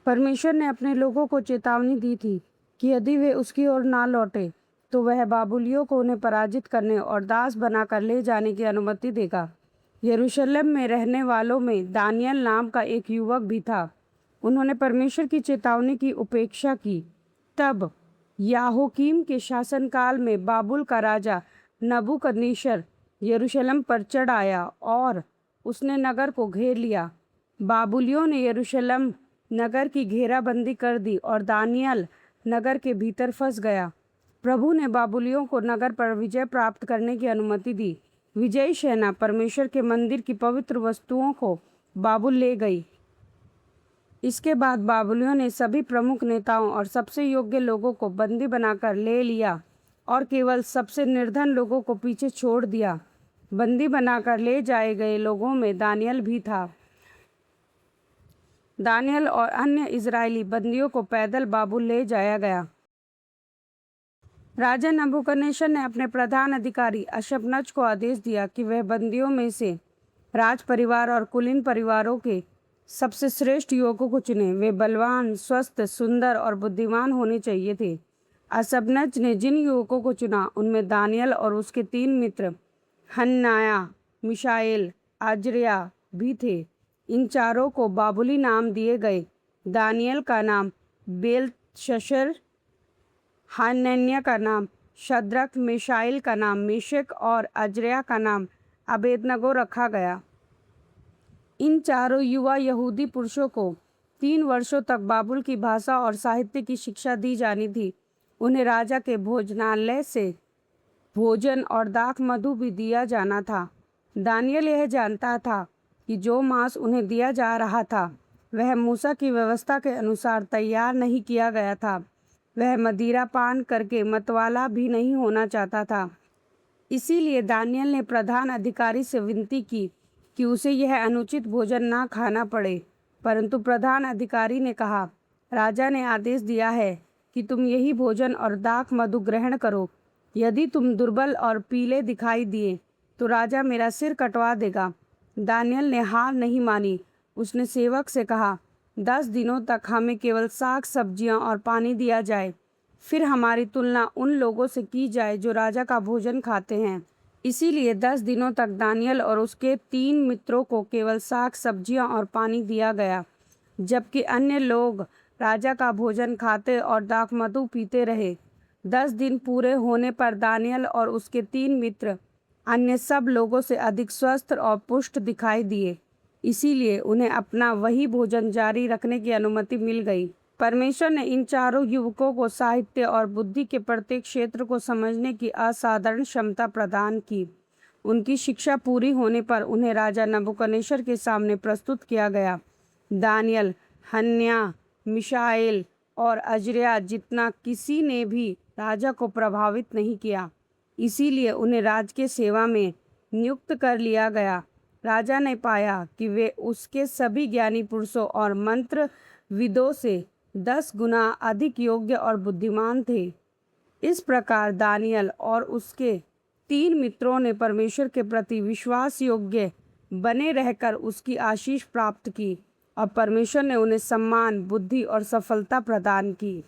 परमेश्वर ने अपने लोगों को चेतावनी दी थी कि यदि वे उसकी ओर ना लौटे तो वह बाबुलियों को उन्हें पराजित करने और दास बनाकर ले जाने की अनुमति देगा। यरूशलेम में रहने वालों में दानियल नाम का एक युवक भी था। उन्होंने परमेश्वर की चेतावनी की उपेक्षा की। तब याहोकीम के शासनकाल में बाबुल का राजा नबूकदनेस्सर यरूशलेम पर चढ़ आया और उसने नगर को घेर लिया। बाबुलियों ने यरूशलेम नगर की घेराबंदी कर दी और दानियल नगर के भीतर फंस गया। प्रभु ने बाबुलियों को नगर पर विजय प्राप्त करने की अनुमति दी। विजयी सेना परमेश्वर के मंदिर की पवित्र वस्तुओं को बाबुल ले गई। इसके बाद बाबुलियों ने सभी प्रमुख नेताओं और सबसे योग्य लोगों को बंदी बनाकर ले लिया और केवल सबसे निर्धन लोगों को पीछे छोड़ दिया। बंदी बनाकर ले जाए गए लोगों में दानियल भी था। दानियल और अन्य इजरायली बंदियों को पैदल बाबुल ले जाया गया। राजा नबूकदनेस्सर ने अपने प्रधान अधिकारी अशफनज को आदेश दिया कि वह बंदियों में से राज परिवार और कुलीन परिवारों के सबसे श्रेष्ठ युवकों को चुने। वे बलवान, स्वस्थ, सुंदर और बुद्धिमान होने चाहिए थे। अशफनज ने जिन युवकों को चुना उनमें दानियल और उसके 3 मित्र हनन्याह, मिशाएल, अजर्याह भी थे। इन चारों को बाबुली नाम दिए गए। दानियल का नाम बेलतशस्सर, हनन्याह का नाम शद्रक, मिशाएल का नाम मेशक और अजर्याह का नाम अबेदनगो रखा गया। इन चारों युवा यहूदी पुरुषों को 3 वर्षों तक बाबुल की भाषा और साहित्य की शिक्षा दी जानी थी। उन्हें राजा के भोजनालय से भोजन और दाख मधु भी दिया जाना था। दानियल यह जानता था कि जो मांस उन्हें दिया जा रहा था वह मूसा की व्यवस्था के अनुसार तैयार नहीं किया गया था। वह मदिरा पान करके मतवाला भी नहीं होना चाहता था। इसीलिए दानियल ने प्रधान अधिकारी से विनती की कि उसे यह अनुचित भोजन ना खाना पड़े। परंतु प्रधान अधिकारी ने कहा, राजा ने आदेश दिया है कि तुम यही भोजन और दाख मधु ग्रहण करो। यदि तुम दुर्बल और पीले दिखाई दिए तो राजा मेरा सिर कटवा देगा। दानियल ने हार नहीं मानी। उसने सेवक से कहा, 10 दिनों तक हमें केवल साग सब्जियां और पानी दिया जाए, फिर हमारी तुलना उन लोगों से की जाए जो राजा का भोजन खाते हैं। इसीलिए 10 दिनों तक दानियल और उसके 3 मित्रों को केवल साग सब्जियां और पानी दिया गया, जबकि अन्य लोग राजा का भोजन खाते और दाख मधु पीते रहे। 10 दिन पूरे होने पर दानियल और उसके 3 मित्र अन्य सब लोगों से अधिक स्वस्थ और पुष्ट दिखाई दिए। इसीलिए उन्हें अपना वही भोजन जारी रखने की अनुमति मिल गई। परमेश्वर ने इन चारों युवकों को साहित्य और बुद्धि के प्रत्येक क्षेत्र को समझने की असाधारण क्षमता प्रदान की। उनकी शिक्षा पूरी होने पर उन्हें राजा नबूकदनेस्सर के सामने प्रस्तुत किया गया। दानियल, हनन्याह, मिशाएल और अजर्याह जितना किसी ने भी राजा को प्रभावित नहीं किया, इसीलिए उन्हें राजकीय सेवा में नियुक्त कर लिया गया। राजा ने पाया कि वे उसके सभी ज्ञानी पुरुषों और मंत्रविदों से 10 गुना अधिक योग्य और बुद्धिमान थे। इस प्रकार दानियल और उसके 3 मित्रों ने परमेश्वर के प्रति विश्वास योग्य बने रहकर उसकी आशीष प्राप्त की और परमेश्वर ने उन्हें सम्मान, बुद्धि और सफलता प्रदान की।